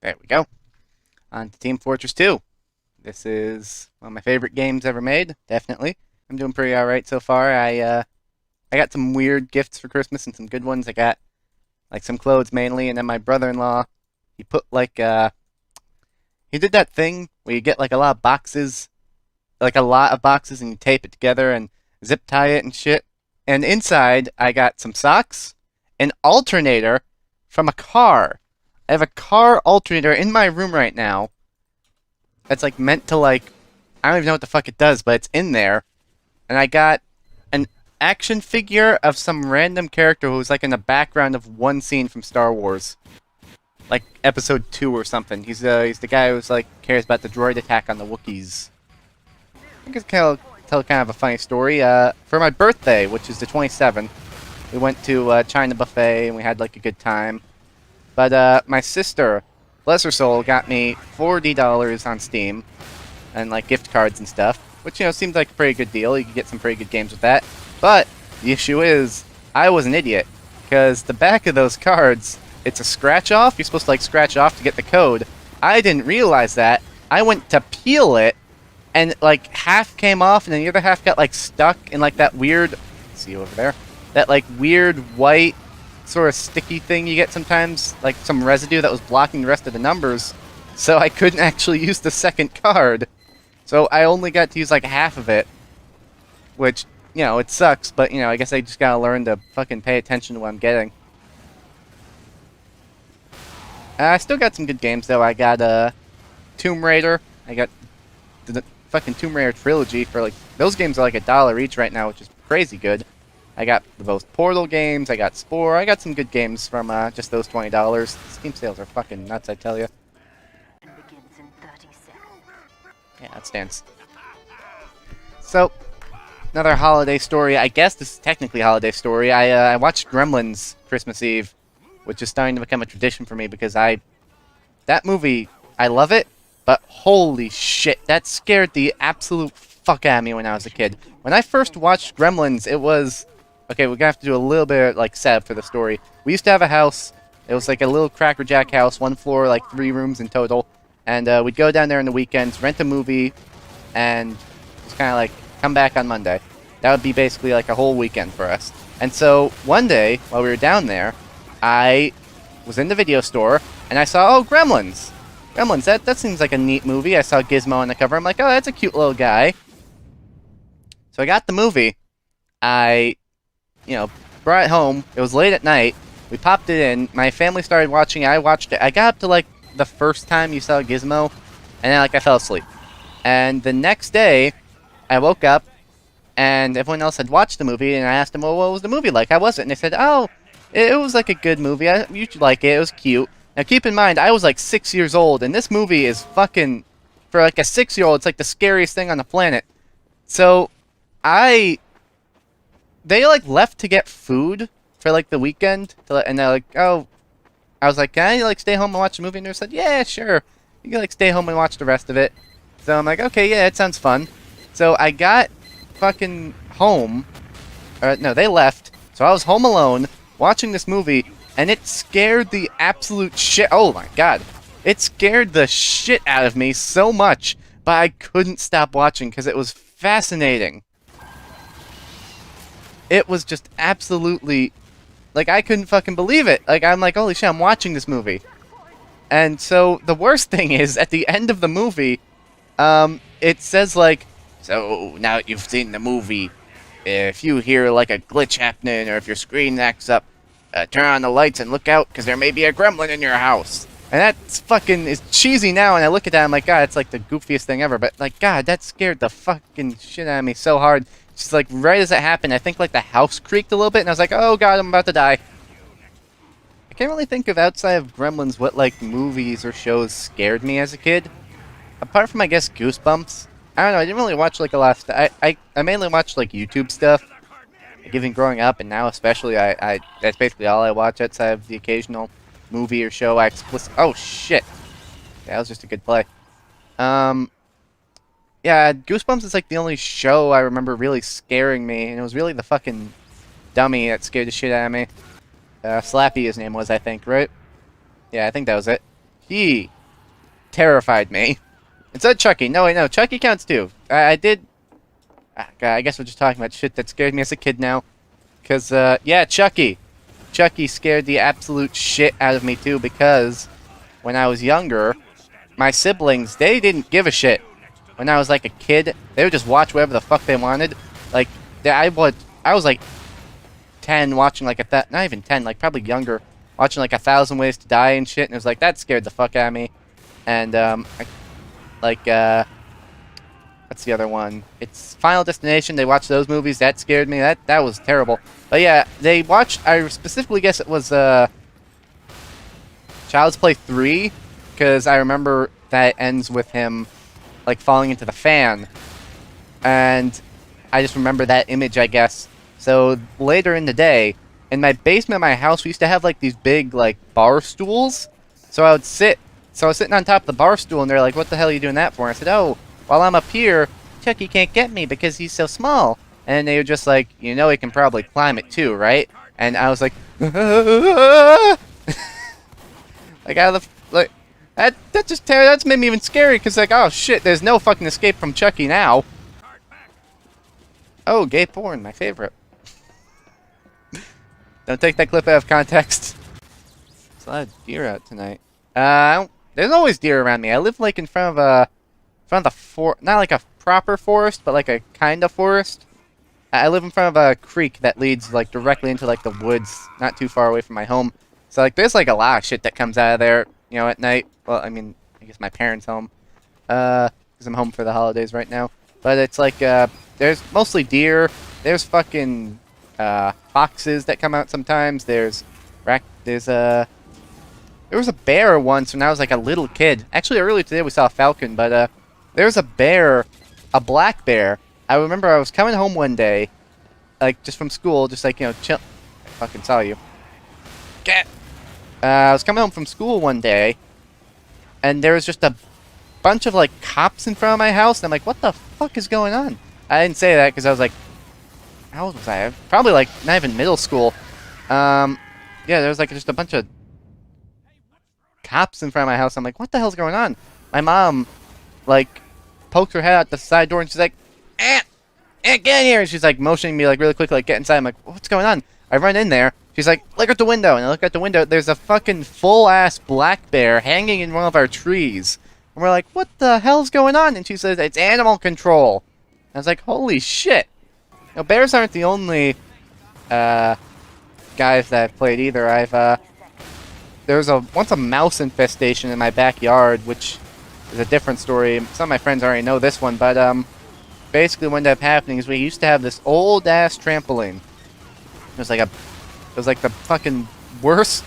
There we go. On to Team Fortress 2. This is one of my favorite games ever made, definitely. I'm doing pretty alright so far. I got some weird gifts for Christmas and some good ones. I got like some clothes mainly, and then my brother-in-law, he put he did that thing where you get like a lot of boxes, and you tape it together and zip tie it and shit. And inside, I got some socks, an alternator from a car. I have a car alternator in my room right now. That's like meant to I don't even know what the fuck it does, but it's in there. And I got an action figure of some random character who's like in the background of one scene from Star Wars. Like episode 2 or something. He's the guy who's like cares about the droid attack on the Wookiees. I think it's tell kind of a funny story. For my birthday, which is the 27th, we went to China Buffet and we had like a good time. But my sister, bless her soul, got me $40 on Steam and like gift cards and stuff, which seems like a pretty good deal. You can get some pretty good games with that. But the issue is, I was an idiot because the back of those cards, it's a scratch off. You're supposed to like scratch off to get the code. I didn't realize that. I went to peel it, and like half came off, and then the other half got like stuck in like that weird. See over there, that like weird white sort of sticky thing you get sometimes, like some residue that was blocking the rest of the numbers. So I couldn't actually use the second card. So I only got to use like half of it, which it sucks. But I guess I just gotta learn to fucking pay attention to what I'm getting. I still got some good games though. I got Tomb Raider. I got the fucking Tomb Raider trilogy for like those games are like $1 each right now, which is crazy good. I got both Portal games. I got Spore. I got some good games from just those $20. Steam sales are fucking nuts, I tell you. Yeah, that stands. So, another holiday story. I guess this is technically a holiday story. I watched Gremlins Christmas Eve, which is starting to become a tradition for me because that movie, I love it, but holy shit, that scared the absolute fuck out of me when I was a kid. When I first watched Gremlins, it was... Okay, we're gonna have to do a little bit of, like, setup for the story. We used to have a house. It was like a little Cracker Jack house, one floor, like 3 rooms in total. And we'd go down there on the weekends, rent a movie, and just kind of like come back on Monday. That would be basically like a whole weekend for us. And so one day, while we were down there, I was in the video store, and I saw, oh, Gremlins. Gremlins, that seems like a neat movie. I saw Gizmo on the cover. I'm like, oh, that's a cute little guy. So I got the movie. I brought it home. It was late at night. We popped it in. My family started watching it. I watched it. I got up to, like, the first time you saw Gizmo, and then, like, I fell asleep. And the next day, I woke up, and everyone else had watched the movie, and I asked them, well, what was the movie like? How was it? And they said, oh, it was, like, a good movie. You should like it. It was cute. Now, keep in mind, I was, like, 6 years old, and this movie is fucking... For, like, a 6-year-old, it's, like, the scariest thing on the planet. So, they, like, left to get food for, like, the weekend. And they're like, oh... I was like, can I, like, stay home and watch the movie? And they said, yeah, sure. You can, like, stay home and watch the rest of it. So I'm like, okay, yeah, it sounds fun. So I got fucking home. No, they left. So I was home alone, watching this movie, and it scared the absolute shit... Oh, my God. It scared the shit out of me so much, but I couldn't stop watching because it was fascinating. It was just absolutely... Like, I couldn't fucking believe it. Like, I'm like, holy shit, I'm watching this movie. And so, the worst thing is, at the end of the movie, it says, like, so, now that you've seen the movie, if you hear, like, a glitch happening, or if your screen acts up, turn on the lights and look out, because there may be a gremlin in your house. And that's fucking is cheesy now, and I look at that, I'm like, God, it's like the goofiest thing ever. But, like, God, that scared the fucking shit out of me so hard. Just, like, right as it happened, I think, like, the house creaked a little bit, and I was like, oh, God, I'm about to die. I can't really think of, outside of Gremlins, what, like, movies or shows scared me as a kid. Apart from, I guess, Goosebumps. I don't know, I didn't really watch, like, a lot of stuff. I mainly watched, like, YouTube stuff. Like, even growing up, and now especially, that's basically all I watch outside of the occasional movie or show I explicit... Oh, shit. Yeah, that was just a good play. Yeah, Goosebumps is like the only show I remember really scaring me, and it was really the fucking dummy that scared the shit out of me. Slappy his name was, I think, right? Yeah, I think that was it. He terrified me. Instead of Chucky. No, wait, no. Chucky counts too. I did... I guess we're just talking about shit that scared me as a kid now. Because, yeah, Chucky. Chucky scared the absolute shit out of me too, because when I was younger, my siblings, they didn't give a shit. When I was like a kid, they would just watch whatever the fuck they wanted. Like, I was like 10 watching like not even 10, like probably younger, watching like 1,000 Ways to Die and shit, and it was like, that scared the fuck out of me. And, what's the other one? It's Final Destination. They watched those movies. That scared me. That was terrible. But yeah, they watched, I specifically guess it was, Child's Play 3, because I remember that ends with him, like, falling into the fan. And I just remember that image, I guess. So later in the day, in my basement of my house, we used to have, like, these big, like, bar stools. So I was sitting on top of the bar stool, and they're like, what the hell are you doing that for? And I said, oh, while I'm up here, Chucky can't get me because he's so small. And they were just like, you know he can probably climb it too, right? And I was like, like, out of the, like, that's made me even scary, because, like, oh shit, there's no fucking escape from Chucky now. Oh, gay porn, my favorite. Don't take that clip out of context. There's a lot of deer out tonight. There's always deer around me. I live, like, in front of not like a proper forest, but like a kind of forest. I live in front of a creek that leads, like, directly into, like, the woods, not too far away from my home. So, like, there's, like, a lot of shit that comes out of there, you know, at night. Well, I mean, I guess my parents' home, because I'm home for the holidays right now. But it's, like, there's mostly deer. There's fucking, foxes that come out sometimes. There was a bear once when I was, like, a little kid. Actually, earlier today we saw a falcon, but, there was a bear, a black bear. I remember I was coming home one day, like, just from school, just, like, you know, chill. I fucking saw you. Get! I was coming home from school one day, and there was just a bunch of, like, cops in front of my house, and I'm like, what the fuck is going on? I didn't say that because I was like, how old was I? Probably, like, not even middle school. Yeah, there was, like, just a bunch of cops in front of my house. I'm like, what the hell's going on? My mom, like, poked her head out the side door, and she's like, Aunt, get in here! And she's, like, motioning me, like, really quickly, like, get inside. I'm like, what's going on? I run in there. She's like, look at the window. And I look at the window. There's a fucking full-ass black bear hanging in one of our trees. And we're like, what the hell's going on? And she says, it's animal control. And I was like, holy shit. You know, bears aren't the only, guys that I've played either. There was once a mouse infestation in my backyard, which is a different story. Some of my friends already know this one, but, basically what ended up happening is we used to have this old-ass trampoline. It was like the fucking worst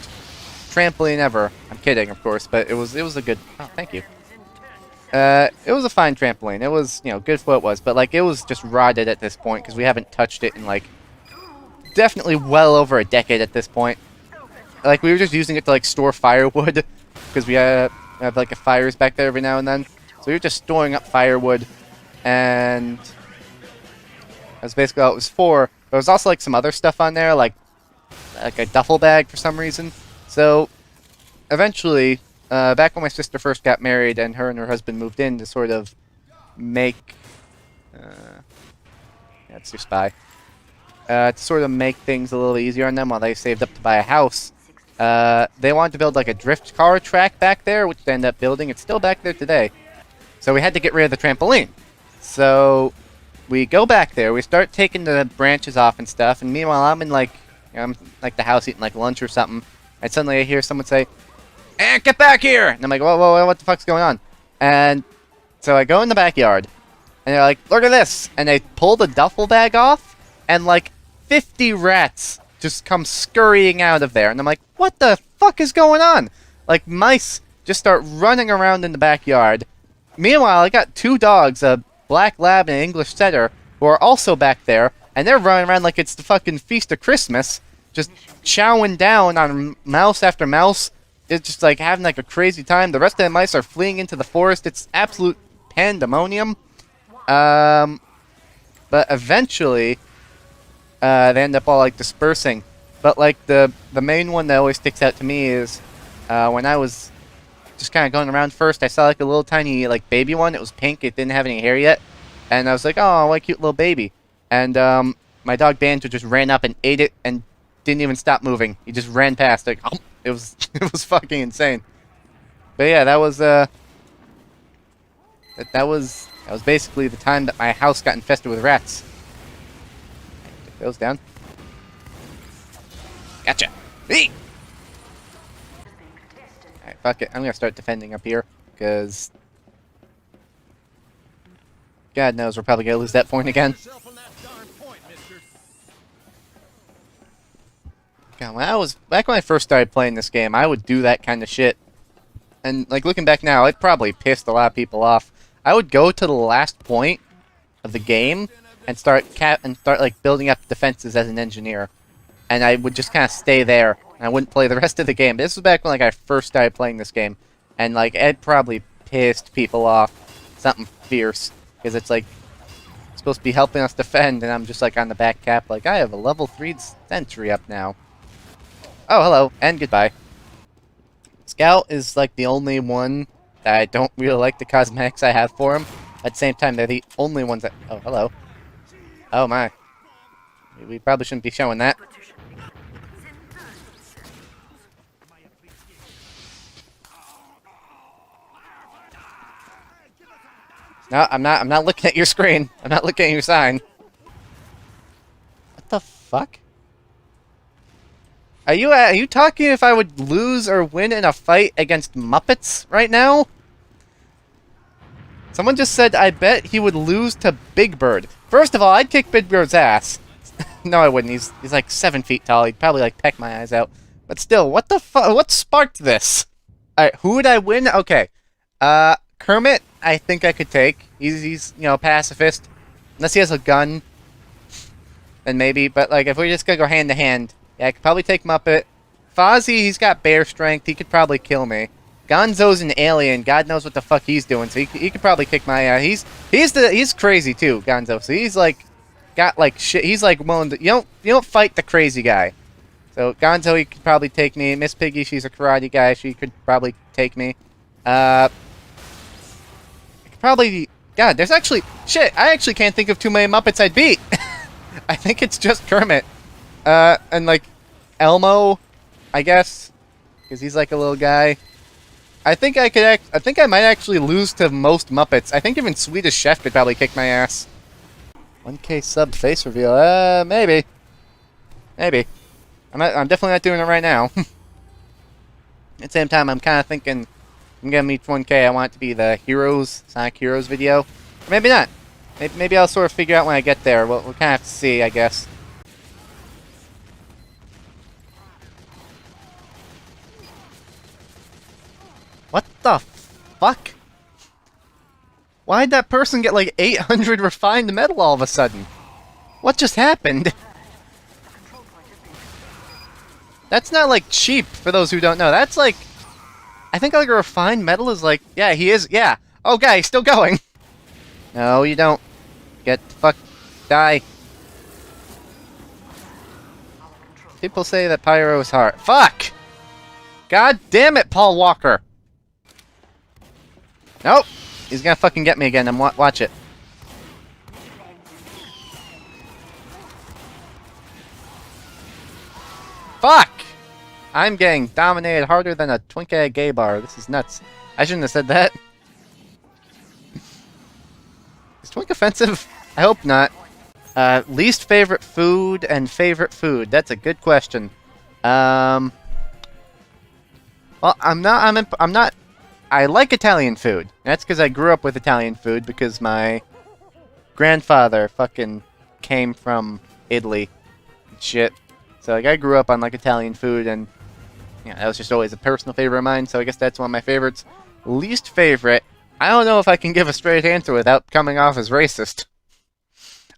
trampoline ever. I'm kidding, of course, but it was a good... Oh, thank you. It was a fine trampoline. It was, you know, good for what it was, but, like, it was just rotted at this point, because we haven't touched it in, like, definitely well over a decade at this point. Like, we were just using it to, like, store firewood, because we have, like, a fires back there every now and then. So we were just storing up firewood, and that's basically all it was for. There was also, like, some other stuff on there, like a duffel bag for some reason. So, eventually, back when my sister first got married and her husband moved in to sort of make... that's your spy. To sort of make things a little easier on them while they saved up to buy a house. They wanted to build, like, a drift car track back there, which they ended up building. It's still back there today. So we had to get rid of the trampoline. So we go back there, we start taking the branches off and stuff, and meanwhile I'm in, like, you know, I'm like the house eating, like, lunch or something, and suddenly I hear someone say, "Aunt, get back here!" And I'm like, whoa, what the fuck's going on? And so I go in the backyard, and they're like, look at this! And they pull the duffel bag off, and, like, 50 rats just come scurrying out of there, and I'm like, what the fuck is going on? Like, mice just start running around in the backyard. Meanwhile, I got 2 dogs, a black lab and an English setter, who are also back there, and they're running around like it's the fucking Feast of Christmas, just chowing down on mouse after mouse. It's just, like, having, like, a crazy time. The rest of the mice are fleeing into the forest. It's absolute pandemonium. But eventually, they end up all, like, dispersing. But, like, the main one that always sticks out to me is when I was just kind of going around first. I saw like a little tiny like baby one. It was pink. It didn't have any hair yet. And I was like, oh, what a cute little baby. And my dog Banjo just ran up and ate it and didn't even stop moving. He just ran past. Like, oh, it was it was fucking insane. But yeah, that was basically the time that my house got infested with rats. Take those down. Gotcha. Hey! Alright, fuck it. I'm gonna start defending up here, because God knows we're probably gonna lose that point again. God, back when I first started playing this game, I would do that kind of shit. And like looking back now, it probably pissed a lot of people off. I would go to the last point of the game and start like building up defenses as an engineer, and I would just kind of stay there. And I wouldn't play the rest of the game. This was back when like I first started playing this game, and like it probably pissed people off something fierce, because it's like it's supposed to be helping us defend, and I'm just like on the back cap, like I have a level 3 sentry up now. Oh, hello, and goodbye. Scout is like the only one that I don't really like the cosmetics I have for him. At the same time, they're the only ones that... Oh, hello. Oh, my. We probably shouldn't be showing that. No, I'm not looking at your screen. I'm not looking at your sign. What the fuck? Are you talking if I would lose or win in a fight against Muppets right now? Someone just said, I bet he would lose to Big Bird. First of all, I'd kick Big Bird's ass. No, I wouldn't. He's like 7 feet tall. He'd probably like peck my eyes out. But still, what the fuck? What sparked this? Alright, who would I win? Okay. Kermit, I think I could take. He's you know, pacifist. Unless he has a gun. Then maybe. But like, if we're just gonna go hand to hand, yeah, I could probably take Muppet. Fozzie, he's got bear strength. He could probably kill me. Gonzo's an alien. God knows what the fuck he's doing. So he could probably kick my ass. He's crazy too, Gonzo. So he's like got like shit. He's like willing to you don't fight the crazy guy. So Gonzo, he could probably take me. Miss Piggy, she's a karate guy. She could probably take me. I could probably. God, there's actually shit. I actually can't think of too many Muppets I'd beat. I think it's just Kermit. And like Elmo, I guess, because he's like a little guy. I think I might actually lose to most Muppets. I think even Swedish Chef could probably kick my ass. 1K sub face reveal. Maybe. I'm definitely not doing it right now. At the same time, I'm kind of thinking I'm gonna meet 1K. I want it to be the Sonic Heroes video, or maybe not. Maybe I'll sort of figure out when I get there. We'll kind of have to see, I guess. What the fuck? Why'd that person get like 800 refined metal all of a sudden? What just happened? That's not like cheap, for those who don't know. That's like... I think like a refined metal is like... Yeah, he is... Yeah. Oh, guy, he's still going. No, you don't. Get the fuck... Die. People say that Pyro is hard. Fuck! God damn it, Paul Walker! Nope. He's gonna fucking get me again. Watch it. Fuck! I'm getting dominated harder than a Twink at a gay bar. This is nuts. I shouldn't have said that. Is Twink offensive? I hope not. Least favorite food and favorite food. That's a good question. Well, I'm not. I like Italian food. That's because I grew up with Italian food because my grandfather fucking came from Italy and shit. So like I grew up on like Italian food, and yeah, that was just always a personal favorite of mine. So I guess that's one of my favorites. Least favorite. I don't know if I can give a straight answer without coming off as racist.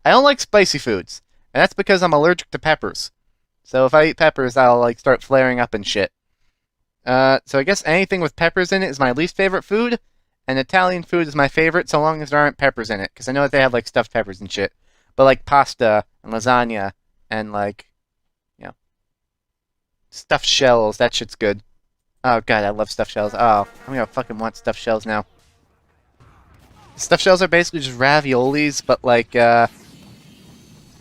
I don't like spicy foods, and that's because I'm allergic to peppers. So if I eat peppers, I'll like start flaring up and shit. So I guess anything with peppers in it is my least favorite food, and Italian food is my favorite so long as there aren't peppers in it, because I know that they have like stuffed peppers and shit. But like pasta and lasagna and like, you know, stuffed shells, that shit's good. Oh god, I love stuffed shells. Oh, I'm gonna fucking want stuffed shells now. Stuffed shells are basically just raviolis, but like, just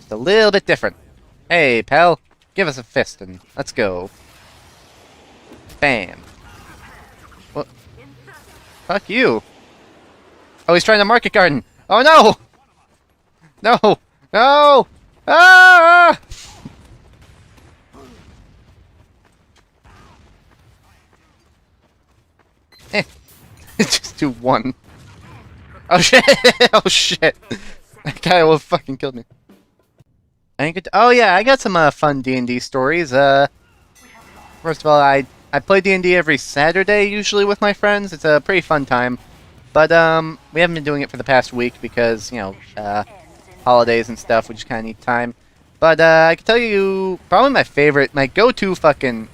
a little bit different. Hey, pal, give us a fist and let's go. Bam. What? Fuck you. Oh, he's trying to market garden. Oh no! No! No! Ah! Eh. Just do one. Oh shit! Oh shit! That guy will fucking killed me. I think it. Oh yeah, I got some fun D&D stories. First of all, I play D&D every Saturday usually with my friends. It's a pretty fun time, but we haven't been doing it for the past week because you know holidays and stuff. We just kind of need time. But I can tell you probably my go-to fucking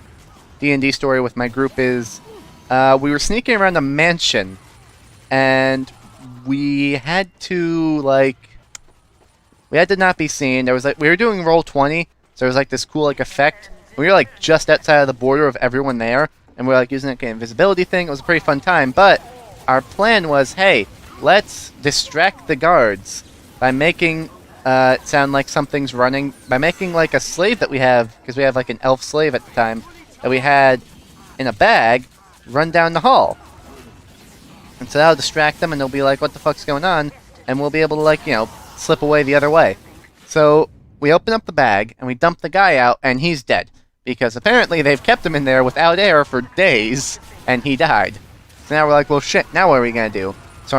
D&D story with my group is we were sneaking around a mansion and we had to not be seen. There was we were doing Roll20, so there was like this cool effect. We were like just outside of the border of everyone there, and we were like using that invisibility thing. It was a pretty fun time, but our plan was, hey, let's distract the guards by making it sound like something's running, by making like a slave that we have, because we have like an elf slave at the time, that we had in a bag, run down the hall. And so that'll distract them, and they'll be like, what the fuck's going on? And we'll be able to slip away the other way. So we open up the bag, and we dump the guy out, and he's dead. Because apparently they've kept him in there without air for days, and he died. So now we're like, well shit, now what are we gonna do? So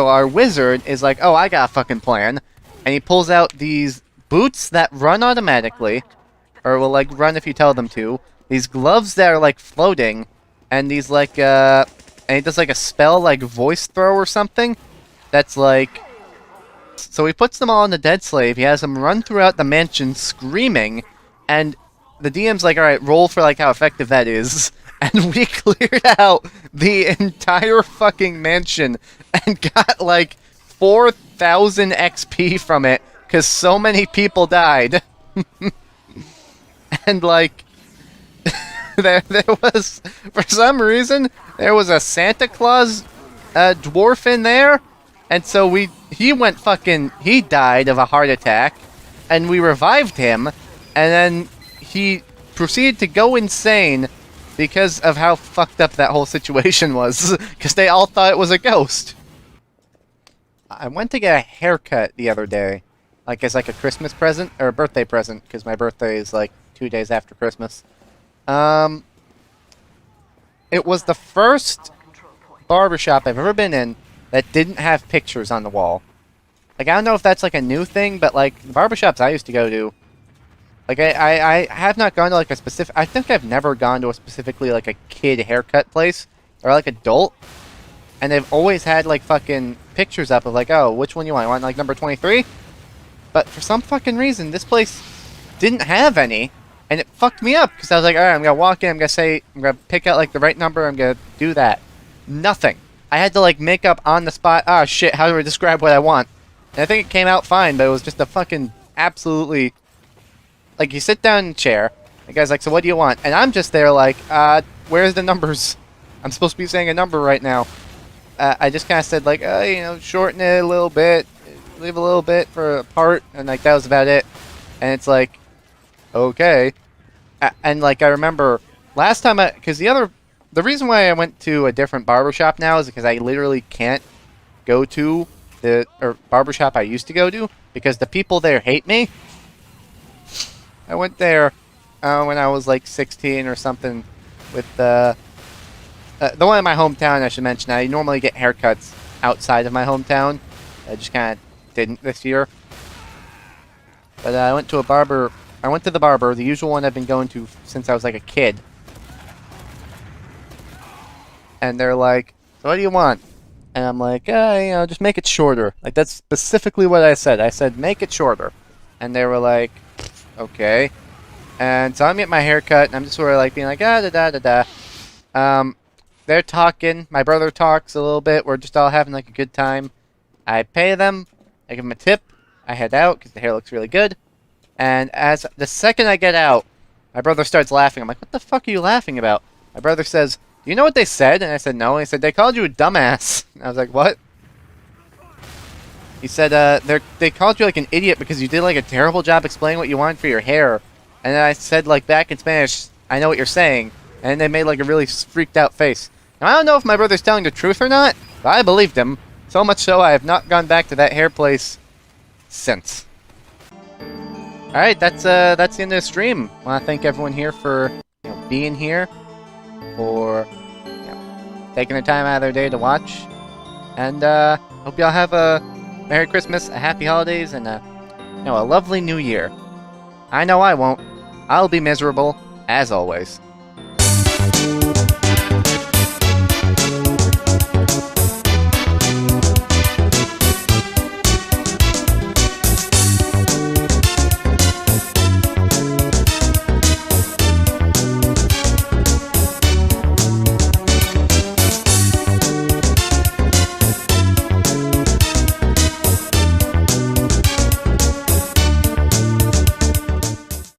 our wizard is like, oh, I got a fucking plan. And he pulls out these boots that run automatically, or will run if you tell them to. These gloves that are floating, and these and he does a spell voice throw or something. That's so he puts them all on the dead slave. He has them run throughout the mansion screaming, and the DM's like, alright, roll for how effective that is. And we cleared out the entire fucking mansion and got 4,000 XP from it because so many people died. And there was, for some reason, there was a Santa Claus dwarf in there, and so he died of a heart attack, and we revived him, and then he proceeded to go insane because of how fucked up that whole situation was, because they all thought it was a ghost. I went to get a haircut the other day, as a Christmas present, or a birthday present, because my birthday is 2 days after Christmas. It was the first barbershop I've ever been in that didn't have pictures on the wall. I don't know if that's a new thing, but the barbershops I used to go to, I have not gone to a specific, I think I've never gone to a specifically a kid haircut place, or adult, and they've always had fucking pictures up of oh, which one you want? You want number 23? But for some fucking reason, this place didn't have any. And it fucked me up, because I was like, alright, I'm going to walk in, I'm going to pick out, the right number, I'm going to do that. Nothing. I had to, make up on the spot, ah, shit, how do I describe what I want? And I think it came out fine, but it was just a fucking absolutely... you sit down in a chair, the guy's like, so what do you want? And I'm just there where's the numbers? I'm supposed to be saying a number right now. I just kind of said, shorten it a little bit, leave a little bit for a part, and, that was about it. And it's okay. And I remember last time because the reason why I went to a different barbershop now is because I literally can't go to the barbershop I used to go to because the people there hate me. I went there when I was 16 or something with the one in my hometown. I should mention, I normally get haircuts outside of my hometown. I just kind of didn't this year. But I went to the barber, the usual one I've been going to since I was a kid. And they're like, so what do you want? And I'm like, just make it shorter. That's specifically what I said. I said, make it shorter. And they were like, okay. And so I'm getting my haircut, and I'm just sort of being da-da-da-da-da. They're talking. My brother talks a little bit. We're just all having a good time. I pay them. I give them a tip. I head out because the hair looks really good. And as the second I get out, my brother starts laughing. I'm like, what the fuck are you laughing about? My brother says, "Do you know what they said?" And I said, "No." And he said, "They called you a dumbass." And I was like, "What?" He said, they called you like an idiot because you did like a terrible job explaining what you wanted for your hair." And then I said, like, back in Spanish, "I know what you're saying." And they made like a really freaked out face. Now, I don't know if my brother's telling the truth or not, but I believed him. So much so I have not gone back to that hair place since. Alright, that's the end of the stream. I want to thank everyone here for being here, for taking the time out of their day to watch. And hope y'all have a Merry Christmas, a Happy Holidays, and a lovely New Year. I know I won't. I'll be miserable, as always.